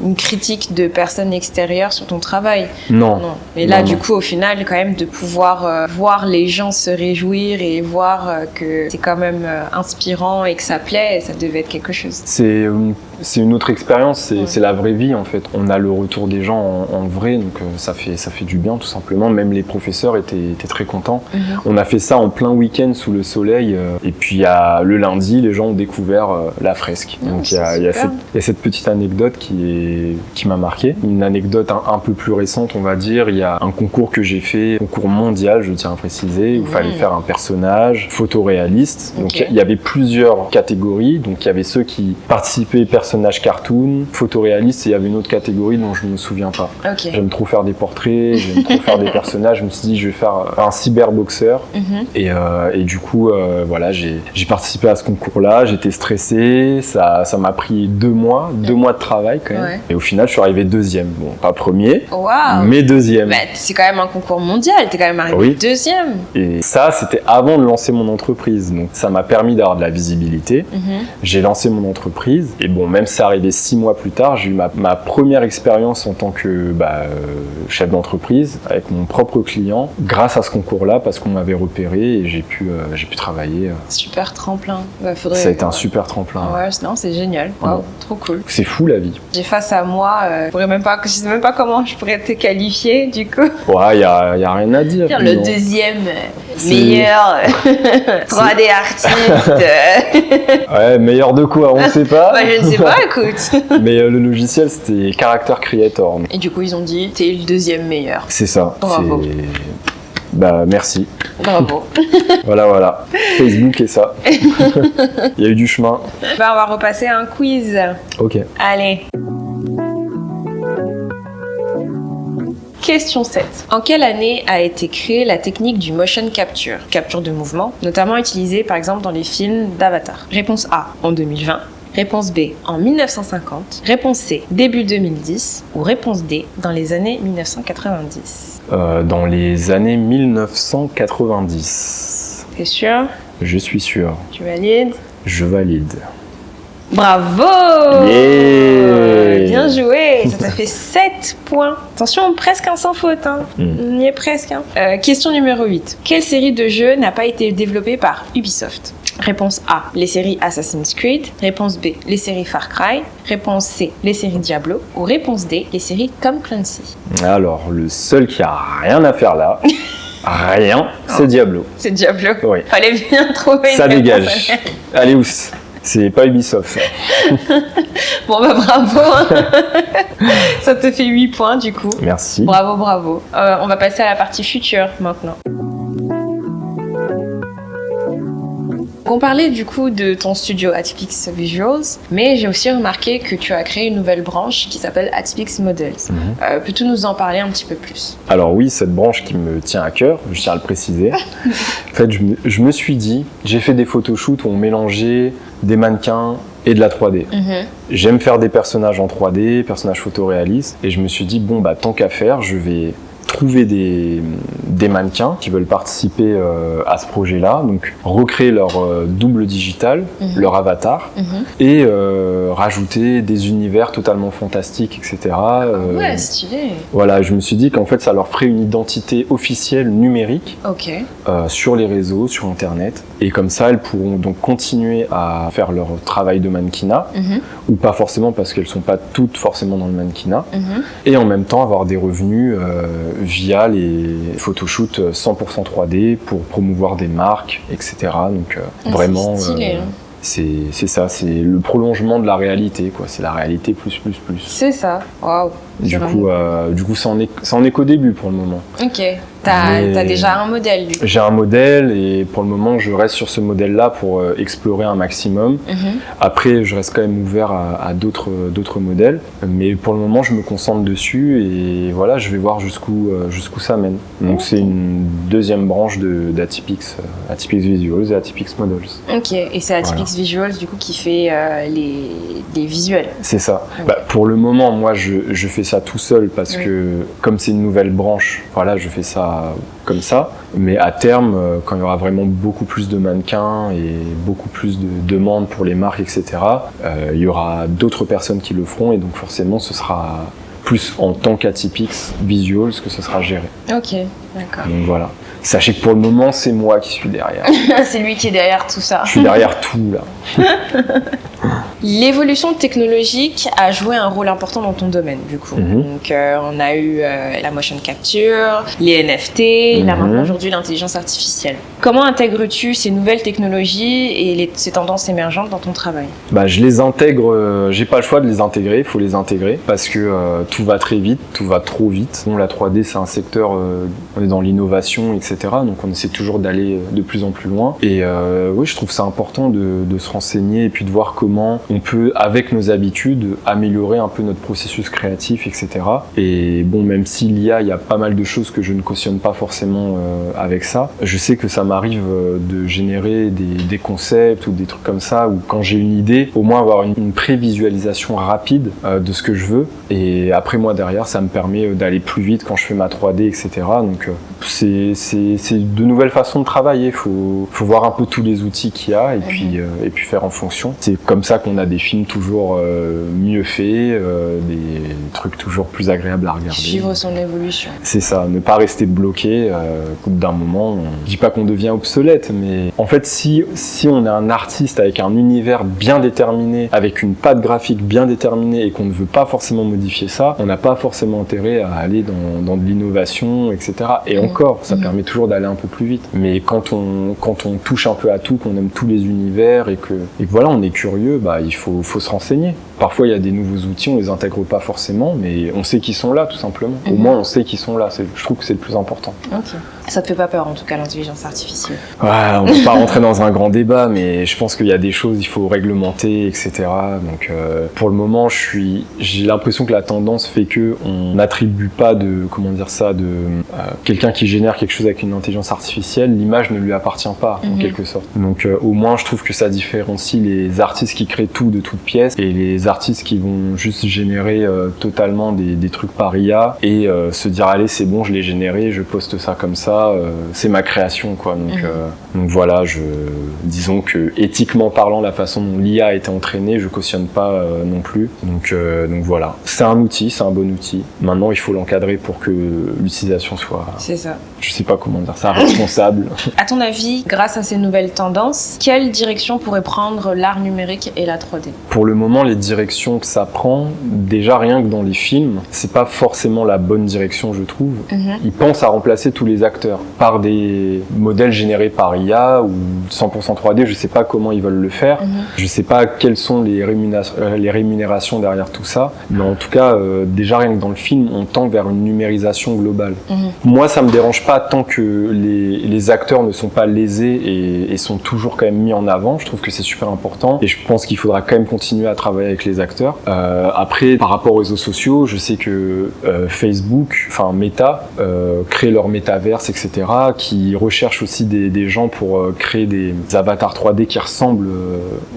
une critique de personnes extérieures sur ton travail. Non. Et là, du coup, au final, quand même, de pouvoir voir les gens se réjouir et voir que c'est quand même inspirant et que ça plaît, ça devait être quelque chose. C'est une autre expérience, c'est la vraie vie en fait. On a le retour des gens en vrai, donc ça fait du bien tout simplement. Même les professeurs étaient très contents. On a fait ça en plein week-end sous le soleil et puis le lundi, les gens ont découvert la fresque. Donc il y a cette petite anecdote qui m'a marqué. Une anecdote un peu plus récente, on va dire. Il y a un concours que j'ai fait, concours mondial, je tiens à préciser, où il fallait faire un personnage photoréaliste. Donc il y avait plusieurs catégories. Donc il y avait ceux qui participaient personnage cartoon, photoréaliste, et il y avait une autre catégorie dont je ne me souviens pas. J'aime trop faire des portraits, j'aime trop faire des personnages. Je me suis dit, je vais faire un cyberboxeur. Et du coup, voilà, j'ai participé à ce concours-là. J'étais stressé. Ça m'a pris 2 mois de travail quand même. Et au final, je suis arrivé 2e. Bon, pas premier, mais 2e. Bah, c'est quand même un concours mondial. T'es quand même arrivé 2e. Et ça, c'était avant de lancer mon entreprise. Donc, ça m'a permis d'avoir de la visibilité. J'ai lancé mon entreprise. Et bon, même si c'est arrivé 6 mois plus tard, j'ai eu ma première expérience en tant que chef d'entreprise avec mon propre client grâce à ce concours-là parce qu'on m'avait repéré et j'ai pu travailler. Super tremplin. Ça a été un super tremplin. Ouais, non, c'est génial. Wow, trop cool. C'est fou la vie. J'ai face à moi, je sais même pas comment je pourrais te qualifier du coup. Ouais, y a rien à dire. Le 2e meilleur 3D artiste. Ouais, meilleur de quoi, on sait pas. Bah, je ne sais pas, écoute. Mais le logiciel, c'était Character Creator. Et du coup, ils ont dit, t'es le 2e meilleur. C'est ça. Bravo. Merci. Bravo. Voilà. Facebook et ça. Il y a eu du chemin. On va repasser un quiz. Ok. Allez. Question 7. En quelle année a été créée la technique du motion capture, capture de mouvement, notamment utilisée par exemple dans les films d'Avatar? Réponse A, en 2020. Réponse B, en 1950. Réponse C, début 2010. Ou réponse D, dans les années 1990. Dans les années 1990. T'es sûr? Je suis sûr. Tu valides? Je valide. Bravo! Yeah! Bien joué! Ça t'a fait 7 points. Attention, presque un sans faute. Hein. On y est presque. Hein. Question numéro 8. Quelle série de jeux n'a pas été développée par Ubisoft? Réponse A, les séries Assassin's Creed. Réponse B, les séries Far Cry. Réponse C, les séries Diablo. Ou réponse D, les séries Tom Clancy. Alors, le seul qui a rien à faire là, rien, c'est Diablo. C'est Diablo? Oui. Fallait bien trouver une ça réponse. dégage. Allez, ous. C'est pas Ubisoft. Bon bravo. Ça te fait 8 points du coup. Merci. Bravo. On va passer à la partie future maintenant. On parlait du coup de ton studio Atypix Visuals, mais j'ai aussi remarqué que tu as créé une nouvelle branche qui s'appelle Atypix Models. Peux-tu nous en parler un petit peu plus? Alors oui, cette branche qui me tient à cœur, je tiens à le préciser. En fait, je me suis dit, j'ai fait des photoshoots où on mélangeait des mannequins et de la 3D. J'aime faire des personnages en 3D, personnages photoréalistes, et je me suis dit, tant qu'à faire, je vais trouver des mannequins qui veulent participer à ce projet-là, donc recréer leur double digital, leur avatar, et rajouter des univers totalement fantastiques, etc. Ouais, stylé. Voilà, je me suis dit qu'en fait, ça leur ferait une identité officielle numérique sur les réseaux, sur Internet, et comme ça, elles pourront donc continuer à faire leur travail de mannequinat, ou pas forcément parce qu'elles sont pas toutes forcément dans le mannequinat, et en même temps avoir des revenus via les photoshoots 100% 3D pour promouvoir des marques, etc. Donc vraiment, c'est stylé, c'est ça, c'est le prolongement de la réalité, quoi. C'est la réalité plus. C'est ça, waouh. Du coup, ça en est qu'au début pour le moment. Ok. T'as déjà un modèle, lui. J'ai un modèle et pour le moment, je reste sur ce modèle-là pour explorer un maximum. Après, je reste quand même ouvert à d'autres modèles. Mais pour le moment, je me concentre dessus et voilà, je vais voir jusqu'où ça mène. Donc, c'est une deuxième branche d'Atypix, Atypix Visuals et Atypix Models. Ok, et c'est Atypix Visuals, du coup, qui fait les visuels. C'est ça. Okay. Pour le moment, moi, je fais ça tout seul parce que, comme c'est une nouvelle branche, voilà, je fais ça comme ça. Mais à terme, quand il y aura vraiment beaucoup plus de mannequins et beaucoup plus de demandes pour les marques, etc., il y aura d'autres personnes qui le feront et donc forcément, ce sera plus en tant qu'Atypix Visuals que ce sera géré. Ok, d'accord. Donc voilà. Sachez que pour le moment, c'est moi qui suis derrière. C'est lui qui est derrière tout ça. Je suis derrière tout, là. L'évolution technologique a joué un rôle important dans ton domaine, du coup. Donc, on a eu la motion capture, les NFT, là maintenant aujourd'hui l'intelligence artificielle. Comment intègres-tu ces nouvelles technologies et ces tendances émergentes dans ton travail? Je les intègre, j'ai pas le choix de les intégrer, il faut les intégrer parce que tout va très vite, tout va trop vite. Bon, la 3D, c'est un secteur, on est dans l'innovation, etc. Donc on essaie toujours d'aller de plus en plus loin. Et oui, je trouve ça important de se renseigner et puis de voir comment on peut, avec nos habitudes, améliorer un peu notre processus créatif, etc. Et bon, même si l'IA, il y a pas mal de choses que je ne cautionne pas forcément avec ça, je sais que ça m'arrive de générer des concepts ou des trucs comme ça, ou quand j'ai une idée, au moins avoir une prévisualisation rapide de ce que je veux. Et après, moi, derrière, ça me permet d'aller plus vite quand je fais ma 3D, etc. Donc c'est de nouvelles façons de travailler. Faut voir un peu tous les outils qu'il y a et puis faire en fonction. C'est comme ça qu'on a des films toujours mieux faits, des trucs toujours plus agréables à regarder. Suivre son évolution. C'est ça, ne pas rester bloqué. Au bout d'un moment, je dis pas qu'on devient obsolète, mais en fait, si on est un artiste avec un univers bien déterminé, avec une patte graphique bien déterminée et qu'on ne veut pas forcément modifier ça, on n'a pas forcément intérêt à aller dans de l'innovation, etc. Et encore, ça permet toujours d'aller un peu plus vite. Mais quand on touche un peu à tout, qu'on aime tous les univers et que voilà, on est curieux, il faut se renseigner. Parfois, il y a des nouveaux outils, on les intègre pas forcément, mais on sait qu'ils sont là, tout simplement. Au moins, on sait qu'ils sont là. Je trouve que c'est le plus important. Ok. Ça te fait pas peur, en tout cas, l'intelligence artificielle? Ouais, on ne va pas rentrer dans un grand débat, mais je pense qu'il y a des choses, il faut réglementer, etc. Donc, pour le moment, j'ai l'impression que la tendance fait que on n'attribue pas de quelqu'un qui génère quelque chose avec une intelligence artificielle, l'image ne lui appartient pas, en quelque sorte. Donc, au moins, je trouve que ça différencie les artistes qui créent tout de toutes pièces et les artistes qui vont juste générer totalement des trucs par IA et se dire, allez, c'est bon, je l'ai généré, je poste ça comme ça. C'est ma création, quoi. Donc voilà, disons que éthiquement parlant, la façon dont l'IA a été entraînée, je cautionne pas non plus. Donc voilà, c'est un outil, c'est un bon outil. Maintenant, il faut l'encadrer pour que l'utilisation soit. C'est ça. Je sais pas comment dire ça, responsable. À ton avis, grâce à ces nouvelles tendances, quelle direction pourrait prendre l'art numérique et la 3D? Pour le moment, les directions que ça prend, déjà rien que dans les films, c'est pas forcément la bonne direction, je trouve. Ils pensent à remplacer tous les acteurs par des modèles générés par IA ou 100% 3D, je sais pas comment ils veulent le faire, je sais pas quelles sont les rémunérations derrière tout ça, mais en tout cas, déjà rien que dans le film, on tend vers une numérisation globale. Moi, ça me dérange pas tant que les acteurs ne sont pas lésés et sont toujours quand même mis en avant, je trouve que c'est super important et je pense qu'il faudra quand même continuer à travailler avec les acteurs. Après, par rapport aux réseaux sociaux, je sais que Facebook, enfin Meta, crée leur métaverse, etc., qui recherchent aussi des gens pour créer des avatars 3D qui ressemblent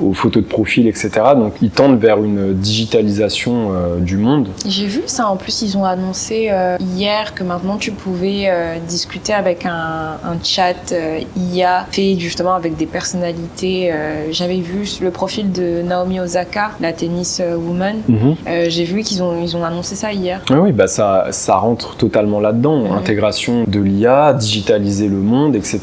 aux photos de profil, etc. Donc ils tendent vers une digitalisation du monde. J'ai vu ça, en plus ils ont annoncé hier que maintenant tu pouvais discuter avec un chat IA fait justement avec des personnalités. J'avais vu le profil de Naomi Osaka, la tennis woman. J'ai vu qu'ils ont annoncé ça hier. Oui, ça rentre totalement là-dedans. Intégration de l'IA, digitaliser le monde, etc.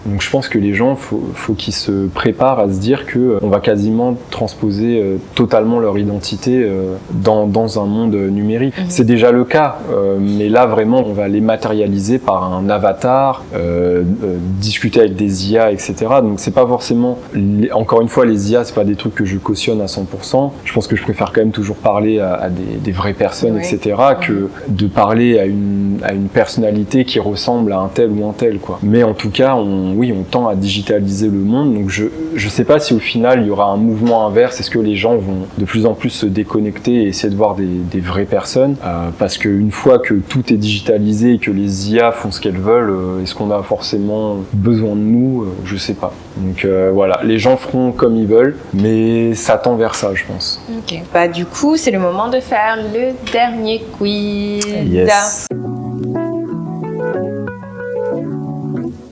Donc je pense que les gens, faut qu'ils se préparent à se dire qu'on va quasiment transposer totalement leur identité dans un monde numérique. C'est déjà le cas, mais là vraiment on va les matérialiser par un avatar, discuter avec des IA, etc. Donc c'est pas forcément, encore une fois, les IA, c'est pas des trucs que je cautionne à 100%. Je pense pense que je préfère quand même toujours parler à des vraies personnes, Oui. etc., que de parler à une personnalité qui ressemble à un tel ou un tel, quoi. Mais en tout cas, on tend à digitaliser le monde, donc je sais pas si au final il y aura un mouvement inverse. Est-ce que les gens vont de plus en plus se déconnecter et essayer de voir des vraies personnes, parce qu'une fois que tout est digitalisé et que les IA font ce qu'elles veulent, est-ce qu'on a forcément besoin de nous? Je sais pas. Donc voilà, les gens feront comme ils veulent, mais ça tend vers ça, je pense. Ok. Bah du coup, c'est le moment de faire le dernier quiz. Yes.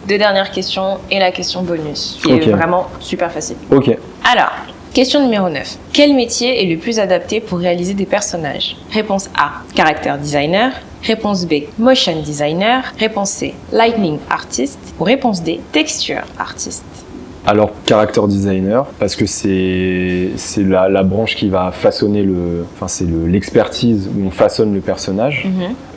2 dernières questions et la question bonus, qui Ok. est vraiment super facile. Ok. Alors, question numéro 9. Quel métier est le plus adapté pour réaliser des personnages? Réponse A, character designer. Réponse B, motion designer. Réponse C, lighting artist. Ou réponse D, texture artist. Alors, character designer, parce que c'est la branche qui va façonner c'est l'expertise où on façonne le personnage,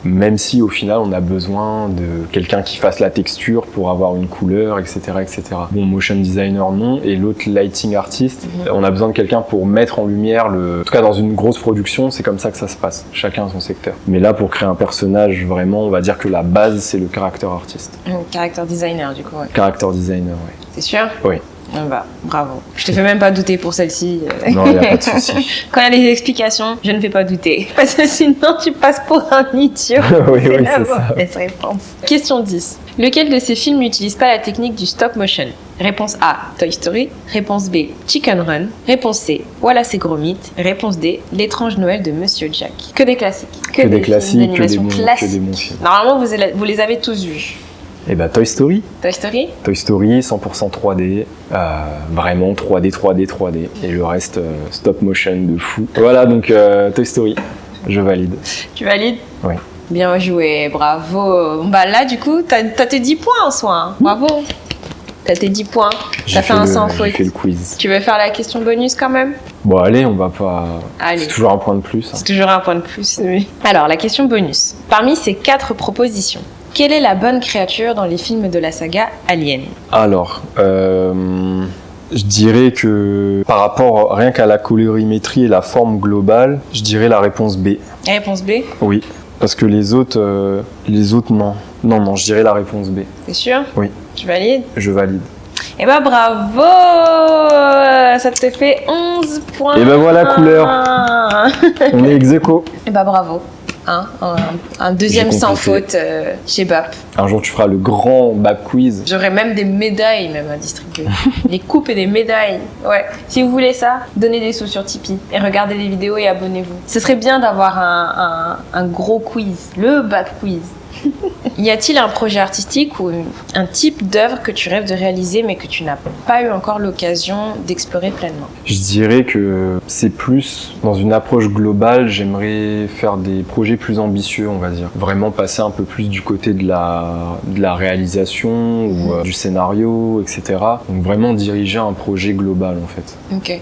même si au final on a besoin de quelqu'un qui fasse la texture pour avoir une couleur, etc., etc. Bon, motion designer non, et l'autre lighting artist, on a besoin de quelqu'un pour mettre en lumière en tout cas dans une grosse production, c'est comme ça que ça se passe, chacun a son secteur. Mais là, pour créer un personnage, vraiment, on va dire que la base, c'est le character artist. Character designer, du coup, ouais. Character designer, oui. C'est sûr? Oui. Bah, bravo. Je te fais même pas douter pour celle-ci. Non, il n'y a pas de souci. Quand il y a des explications, je ne fais pas douter. Parce que sinon, tu passes pour un idiot. Oui, C'est oui, la c'est ça. mauvaise réponse. Question 10. Lequel de ces films n'utilise pas la technique du stop motion? Réponse A, Toy Story. Réponse B, Chicken Run. Réponse C, Wallace et Gromit. Réponse D, L'étrange Noël de Monsieur Jack. Que des classiques. Que des films classiques, d'animation que des classiques. bons films. Normalement, vous les avez tous vus. Et bah Toy Story. Toy Story? Toy Story, 100% 3D, vraiment 3D, 3D, 3D. Et le reste, stop motion de fou. Voilà, donc Toy Story, je valide. Tu valides? Oui. Bien joué, bravo. Bah là, du coup, t'as tes 10 points en soi. Hein. Bravo. T'as tes 10 points. T'as fait un sans faute. J'ai fait le quiz. Tu veux faire la question bonus quand même? Bon, allez, on va pas... Allez. C'est toujours un point de plus. Hein. C'est toujours un point de plus, oui. Alors, la question bonus. Parmi ces 4 propositions, quelle est la bonne créature dans les films de la saga Alien? Alors, je dirais que par rapport rien qu'à la colorimétrie et la forme globale, je dirais la réponse B. Réponse B? Oui, parce que les autres non. Non, je dirais la réponse B. T'es sûr? Oui. Tu valides? Je valide. Eh ben bravo! Ça te fait 11 points. Et ben voilà, couleur. On est ex aequo. Eh ben bravo. Hein, un deuxième J'ai sans complété. faute chez BAP. Un jour, tu feras le grand BAP quiz. J'aurais même des médailles même à distribuer. Des coupes et des médailles. Ouais. Si vous voulez ça, donnez des sous sur Tipeee et regardez les vidéos et abonnez-vous. Ce serait bien d'avoir un gros quiz, le BAP quiz. Y a-t-il un projet artistique ou un type d'œuvre que tu rêves de réaliser mais que tu n'as pas eu encore l'occasion d'explorer pleinement? Je dirais que c'est plus dans une approche globale, j'aimerais faire des projets plus ambitieux, on va dire. Vraiment passer un peu plus du côté de la réalisation ou du scénario, etc. Donc vraiment diriger un projet global en fait. Ok.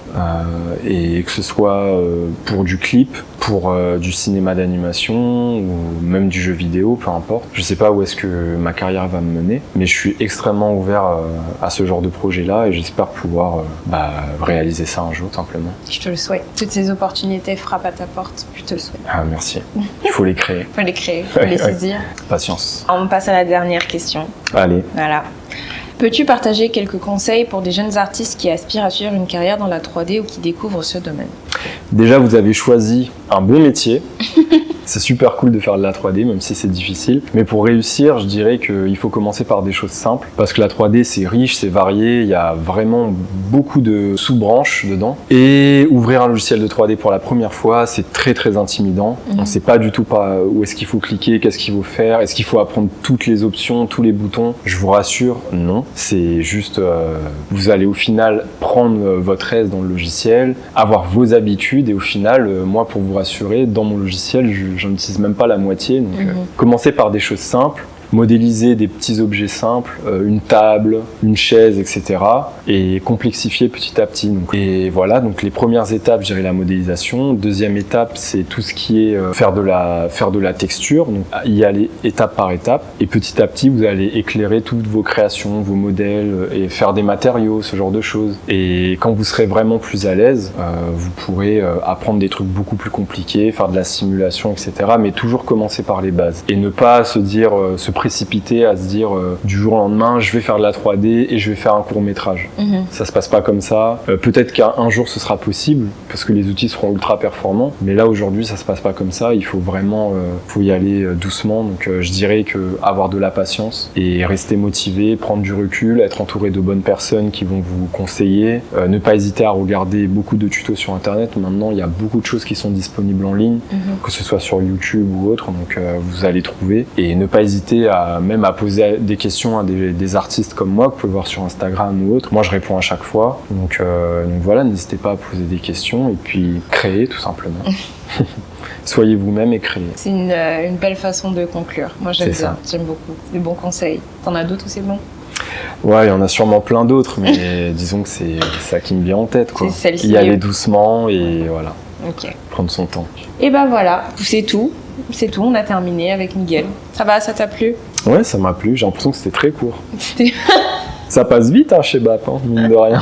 Et que ce soit pour du clip, pour du cinéma d'animation ou même du jeu vidéo, peu importe. Je sais pas où est-ce que ma carrière va me mener, mais je suis extrêmement ouvert à ce genre de projet-là et j'espère pouvoir réaliser ça un jour, simplement. Je te le souhaite. Toutes ces opportunités frappent à ta porte. Je te le souhaite. Ah, merci. Il faut les créer. Faut les créer, faut les saisir. Patience. On passe à la dernière question. Allez. Voilà. Peux-tu partager quelques conseils pour des jeunes artistes qui aspirent à suivre une carrière dans la 3D ou qui découvrent ce domaine? Déjà, vous avez choisi un bon métier. C'est super cool de faire de la 3D, même si c'est difficile. Mais pour réussir, je dirais qu'il faut commencer par des choses simples. Parce que la 3D, c'est riche, c'est varié. Il y a vraiment beaucoup de sous-branches dedans. Et ouvrir un logiciel de 3D pour la première fois, c'est très très intimidant. On ne sait pas du tout où est-ce qu'il faut cliquer, qu'est-ce qu'il faut faire. Est-ce qu'il faut apprendre toutes les options, tous les boutons? Je vous rassure, non. C'est juste, vous allez au final prendre votre aise dans le logiciel, avoir vos habitudes. Et au final, moi, pour vous rassurer, dans mon logiciel, j'en utilise même pas la moitié. Donc, commencez par des choses simples. modéliser des petits objets simples, une table, une chaise, etc. et complexifier petit à petit. Et voilà, donc les premières étapes, je dirais la modélisation. Deuxième étape, c'est tout ce qui est faire de la texture, donc y aller étape par étape. Et petit à petit, vous allez éclairer toutes vos créations, vos modèles et faire des matériaux, ce genre de choses. Et quand vous serez vraiment plus à l'aise, vous pourrez apprendre des trucs beaucoup plus compliqués, faire de la simulation, etc. Mais toujours commencer par les bases. Et ne pas se précipiter à se dire du jour au lendemain, je vais faire de la 3D et je vais faire un court-métrage. Ça se passe pas comme ça. Peut-être qu'un jour ce sera possible, parce que les outils seront ultra performants. Mais là, aujourd'hui, ça se passe pas comme ça. Il faut vraiment faut y aller doucement. Donc je dirais que avoir de la patience et rester motivé, prendre du recul, être entouré de bonnes personnes qui vont vous conseiller, ne pas hésiter à regarder beaucoup de tutos sur internet. Maintenant, il y a beaucoup de choses qui sont disponibles en ligne, que ce soit sur YouTube ou autre, donc vous allez trouver. Et ne pas hésiter à poser des questions à des artistes comme moi, que vous pouvez voir sur Instagram ou autre. Moi, je réponds à chaque fois. Donc voilà, n'hésitez pas à poser des questions et puis créer tout simplement. Soyez vous-même et créez. C'est une belle façon de conclure. Moi, j'aime bien, j'aime beaucoup. Des bons conseils. T'en as d'autres ou c'est bon? Ouais, il y en a sûrement plein d'autres, mais disons que c'est ça qui me vient en tête, quoi. Y aller doucement et voilà. Ok. Prendre son temps. Et ben voilà, c'est tout. C'est tout, on a terminé avec Miguel. Ça va, ça t'a plu? Ouais, ça m'a plu. J'ai l'impression que c'était très court. Ça passe vite chez BAP, mine de rien.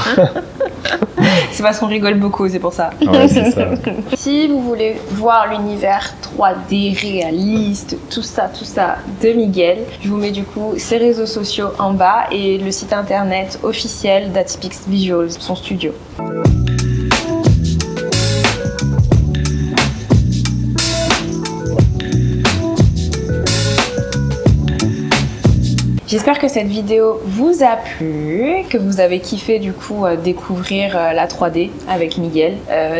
C'est parce qu'on rigole beaucoup, c'est pour ça. Ouais, c'est ça. Si vous voulez voir l'univers 3D réaliste, tout ça de Miguel, je vous mets du coup ses réseaux sociaux en bas et le site internet officiel d'Atypix Visuals, son studio. J'espère que cette vidéo vous a plu, que vous avez kiffé du coup découvrir la 3D avec Miguel.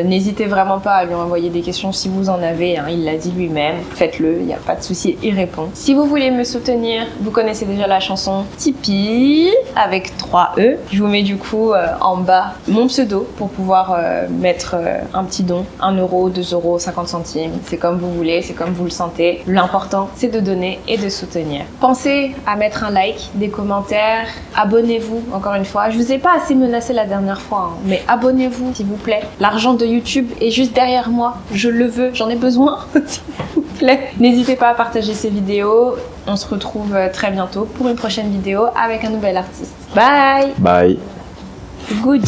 N'hésitez vraiment pas à lui envoyer des questions si vous en avez, il l'a dit lui-même. Faites-le, il n'y a pas de souci, il répond. Si vous voulez me soutenir, vous connaissez déjà la chanson Tipeee avec 3 E. Je vous mets du coup en bas mon pseudo pour pouvoir mettre un petit don, 1 euro, 2 euros, 50 centimes. C'est comme vous voulez, c'est comme vous le sentez. L'important, c'est de donner et de soutenir. Pensez à mettre un like, des commentaires, abonnez-vous encore une fois. Je vous ai pas assez menacé la dernière fois, mais abonnez-vous s'il vous plaît. L'argent de YouTube est juste derrière moi, je le veux, j'en ai besoin s'il vous plaît. N'hésitez pas à partager ces vidéos. On se retrouve très bientôt pour une prochaine vidéo avec un nouvel artiste. Bye. Bye. Good.